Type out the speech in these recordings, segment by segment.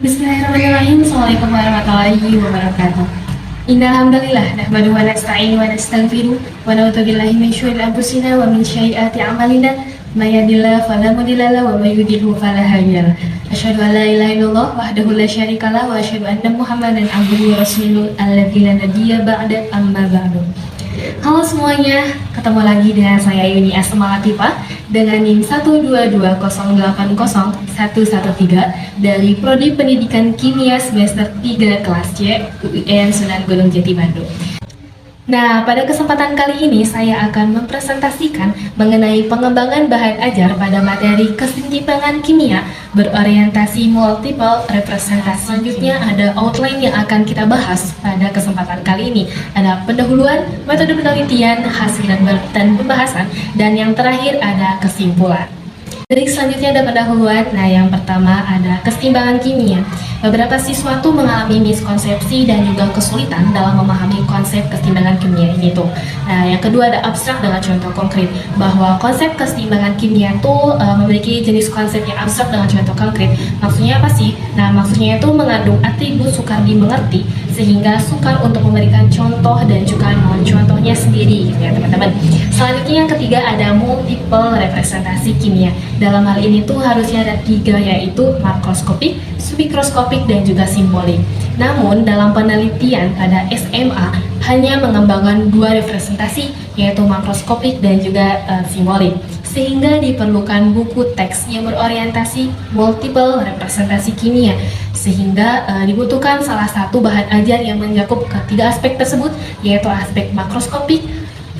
Bismillahirrahmanirrahim. Assalamualaikum warahmatullahi wabarakatuh. Innal hamdalillah nahmaduhu wa nasta'inu wa nastaghfiruh wa na'udzu billahi min syururi anfusina wa min sayyiati a'malina may yahdihillahu fala mudilla lahu wa may yudhlil fala hadiya lahu. Asyhadu an la ilaha illallah wahdahu la syarika lahu wa asyhadu anna Muhammadan abduhu wa rasuluhu alladzi la nabiyya ba'da amma ba'du. Halo semuanya, ketemu lagi dengan saya Yuni Asma Latifah dengan NIM 122080113 dari Prodi Pendidikan Kimia semester 3 kelas C UIN Sunan Gunung Jati Bandung. Nah, pada kesempatan kali ini saya akan mempresentasikan mengenai pengembangan bahan ajar pada materi keseimbangan kimia berorientasi multiple representasi. Selanjutnya ada outline yang akan kita bahas pada kesempatan kali ini. Ada pendahuluan, metode penelitian, hasil dan pembahasan, dan yang terakhir ada kesimpulan. Dari selanjutnya ada pendahuluan. Nah, yang pertama ada keseimbangan kimia. Beberapa siswa tuh mengalami miskonsepsi dan juga kesulitan dalam memahami konsep keseimbangan kimia ini tuh. Nah, yang kedua ada abstrak dengan contoh konkret, bahwa konsep keseimbangan kimia tuh memiliki jenis konsep yang abstrak dengan contoh konkret. Maksudnya apa sih? Nah, maksudnya itu mengandung atribut sukar dimengerti sehingga sukar untuk memberikan contoh dan juga non-contohnya sendiri gitu ya teman-teman. Selanjutnya yang ketiga ada multiple representasi kimia. Dalam hal ini tuh harusnya ada tiga, yaitu makroskopik, submikroskopik, dan juga simbolik. Namun dalam penelitian pada SMA hanya mengembangkan dua representasi, yaitu makroskopik dan juga simbolik, sehingga diperlukan buku teks yang berorientasi multiple representasi kimia, sehingga dibutuhkan salah satu bahan ajar yang mencakup ketiga aspek tersebut, yaitu aspek makroskopik,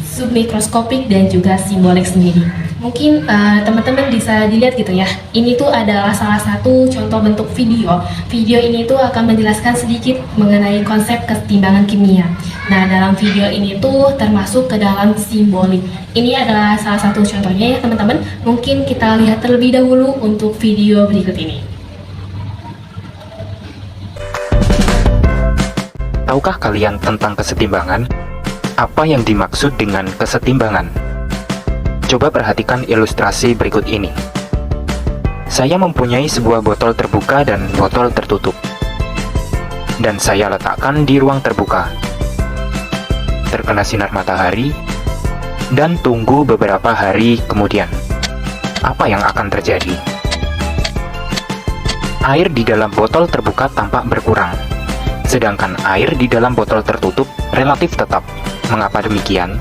submikroskopik, dan juga simbolik sendiri. Mungkin teman-teman bisa dilihat gitu ya, ini tuh adalah salah satu contoh bentuk video. Video ini tuh akan menjelaskan sedikit mengenai konsep keseimbangan kimia. Nah, dalam video ini tuh termasuk ke dalam simbolik. Ini adalah salah satu contohnya ya teman-teman. Mungkin kita lihat terlebih dahulu untuk video berikut ini. Tahukah kalian tentang kesetimbangan? Apa yang dimaksud dengan kesetimbangan? Coba perhatikan ilustrasi berikut ini. Saya mempunyai sebuah botol terbuka dan botol tertutup, dan saya letakkan di ruang terbuka, terkena sinar matahari, dan tunggu beberapa hari kemudian. Apa yang akan terjadi? Air di dalam botol terbuka tampak berkurang, sedangkan air di dalam botol tertutup relatif tetap. Mengapa demikian?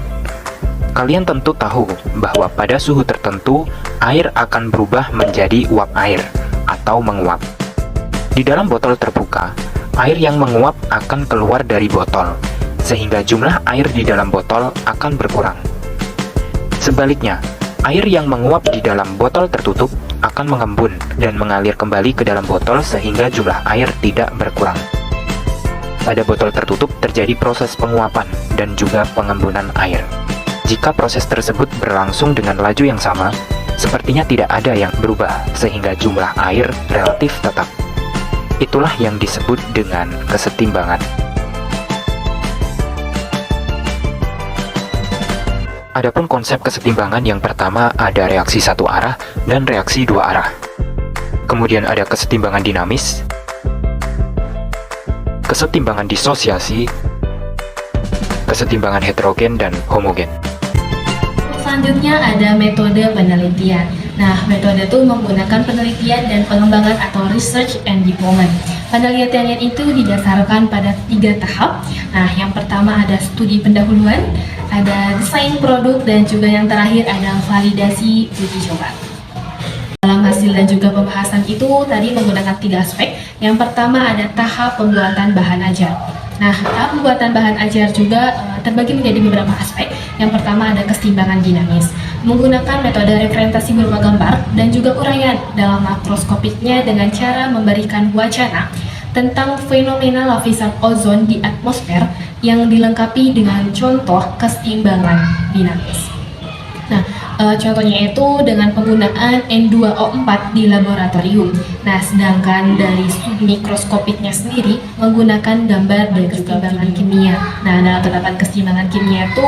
Kalian tentu tahu bahwa pada suhu tertentu, air akan berubah menjadi uap air atau menguap. Di dalam botol terbuka, air yang menguap akan keluar dari botol, sehingga jumlah air di dalam botol akan berkurang. Sebaliknya, air yang menguap di dalam botol tertutup akan mengembun dan mengalir kembali ke dalam botol sehingga jumlah air tidak berkurang. Pada botol tertutup terjadi proses penguapan dan juga pengembunan air. Jika proses tersebut berlangsung dengan laju yang sama, sepertinya tidak ada yang berubah sehingga jumlah air relatif tetap. Itulah yang disebut dengan kesetimbangan. Adapun konsep kesetimbangan yang pertama ada reaksi satu arah dan reaksi dua arah. Kemudian ada kesetimbangan dinamis, kesetimbangan disosiasi, kesetimbangan heterogen dan homogen. Selanjutnya ada metode penelitian. Nah, metode itu menggunakan penelitian dan pengembangan atau research and development. Penelitian itu didasarkan pada 3 tahap. Nah, yang pertama ada studi pendahuluan, ada desain produk, dan juga yang terakhir ada validasi uji coba. Dalam hasil dan juga pembahasan itu tadi menggunakan 3 aspek. Yang pertama ada tahap pembuatan bahan ajar. Nah, tahap pembuatan bahan ajar juga terbagi menjadi beberapa aspek. Yang pertama ada keseimbangan dinamis, menggunakan metode representasi berupa gambar dan juga uraian dalam makroskopiknya dengan cara memberikan wacana tentang fenomena lapisan ozon di atmosfer yang dilengkapi dengan contoh keseimbangan dinamis. Nah, Contohnya itu dengan penggunaan N2O4 di laboratorium. Nah, sedangkan dari submikroskopiknya sendiri menggunakan gambar dan keseimbangan kimia. Nah, dalam penerapan keseimbangan kimia itu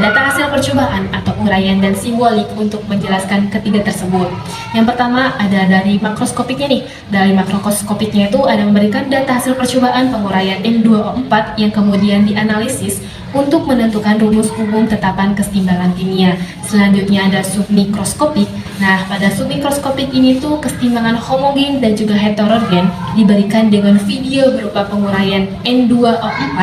data hasil percobaan atau uraian dan simbolik untuk menjelaskan ketiga tersebut. Yang pertama ada dari makroskopiknya nih. Dari makroskopiknya itu ada memberikan data hasil percobaan penguraian N2O4 yang kemudian dianalisis untuk menentukan rumus umum tetapan keseimbangan kimia. Selanjutnya ada submikroskopik. Nah, pada submikroskopik ini tuh keseimbangan homogen dan juga heterogen diberikan dengan video berupa penguraian N2O4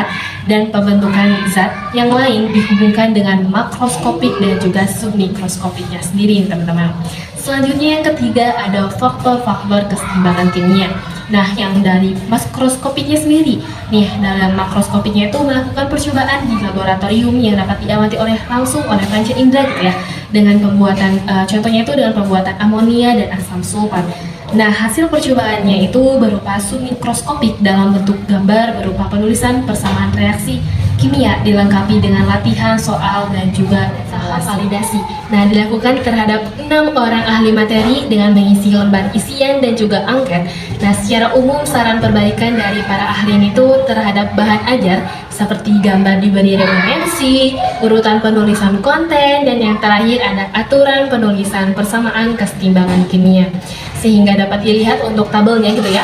dan pembentukan zat yang lain dihubungkan dengan makroskopik dan juga submikroskopiknya sendiri, teman-teman. Selanjutnya yang ketiga ada faktor-faktor keseimbangan kimia. Nah, yang dari makroskopiknya sendiri, nih dalam makroskopiknya itu melakukan percobaan di laboratorium yang dapat diamati langsung oleh panca indera gitu ya, dengan pembuatan contohnya itu dengan pembuatan amonia dan asam sulfat. Nah, hasil percobaannya itu berupa submikroskopik dalam bentuk gambar berupa penulisan persamaan reaksi kimia dilengkapi dengan latihan soal dan juga validasi. Nah, dilakukan terhadap 6 orang ahli materi dengan mengisi lembar isian dan juga angket. Nah, secara umum saran perbaikan dari para ahli ini tuh terhadap bahan ajar seperti gambar diberi referensi, urutan penulisan konten, dan yang terakhir ada aturan penulisan persamaan keseimbangan kimia. Sehingga dapat dilihat untuk tabelnya gitu ya,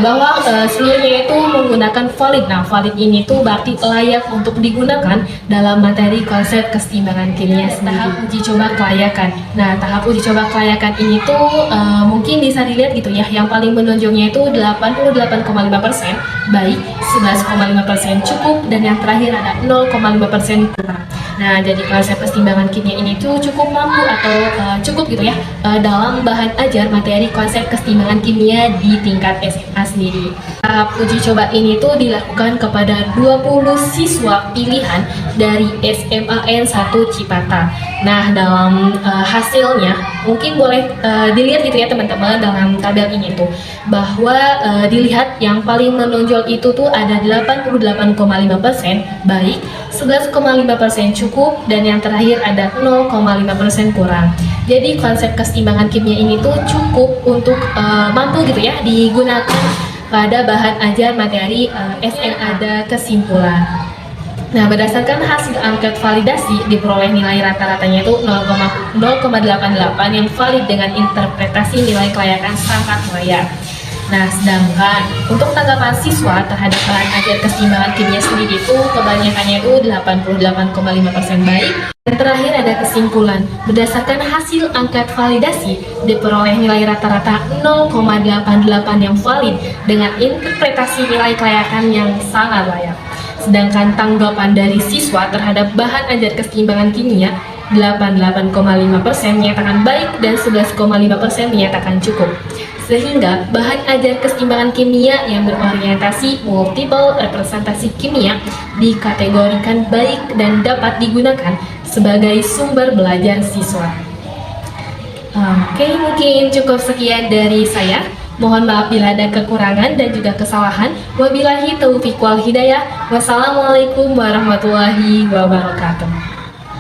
bahwa seluruhnya itu menggunakan valid. Nah, valid ini tuh berarti layak untuk digunakan dalam materi konsep keseimbangan kimia sendiri. Tahap uji coba kelayakan. Nah, tahap uji coba kelayakan ini tuh mungkin bisa dilihat gitu ya, yang paling menonjolnya itu 88,5% baik, 11,5% cukup, dan yang terakhir ada 0,5% kurang. Nah, jadi konsep keseimbangan kimia ini tuh cukup mampu atau cukup gitu ya dalam bahan ajar materi konsep keseimbangan kimia di tingkat SMA sendiri. Tahap uji coba ini tuh dilakukan kepada 20 siswa pilihan dari SMAN 1 Cipata. Nah, dalam hasilnya mungkin boleh dilihat gitu ya teman-teman dalam tabel ini tuh, bahwa dilihat yang paling menonjol itu tuh ada 88,5% baik, 11,5% cukup, dan yang terakhir ada 0,5% kurang. Jadi konsep keseimbangan kimia ini tuh cukup untuk mampu gitu ya digunakan pada bahan ajar materi SM. Ada kesimpulan. Nah, berdasarkan hasil angket validasi diperoleh nilai rata-ratanya itu 0,88 yang valid dengan interpretasi nilai kelayakan sangat layak. Nah, sedangkan untuk tanggapan siswa terhadap bahan ajar keseimbangan kimia sendiri itu kebanyakannya itu 88,5% baik. Dan terakhir ada kesimpulan. Berdasarkan hasil angket validasi diperoleh nilai rata-rata 0,88 yang valid dengan interpretasi nilai kelayakan yang sangat layak. Sedangkan tanggapan dari siswa terhadap bahan ajar keseimbangan kimia 88,5% menyatakan baik dan 11,5% menyatakan cukup. Sehingga bahan ajar keseimbangan kimia yang berorientasi multiple representasi kimia dikategorikan baik dan dapat digunakan sebagai sumber belajar siswa. Oke, mungkin cukup sekian dari saya. Mohon maaf bila ada kekurangan dan juga kesalahan. Wabillahi taufiq wal hidayah. Wassalamualaikum warahmatullahi wabarakatuh.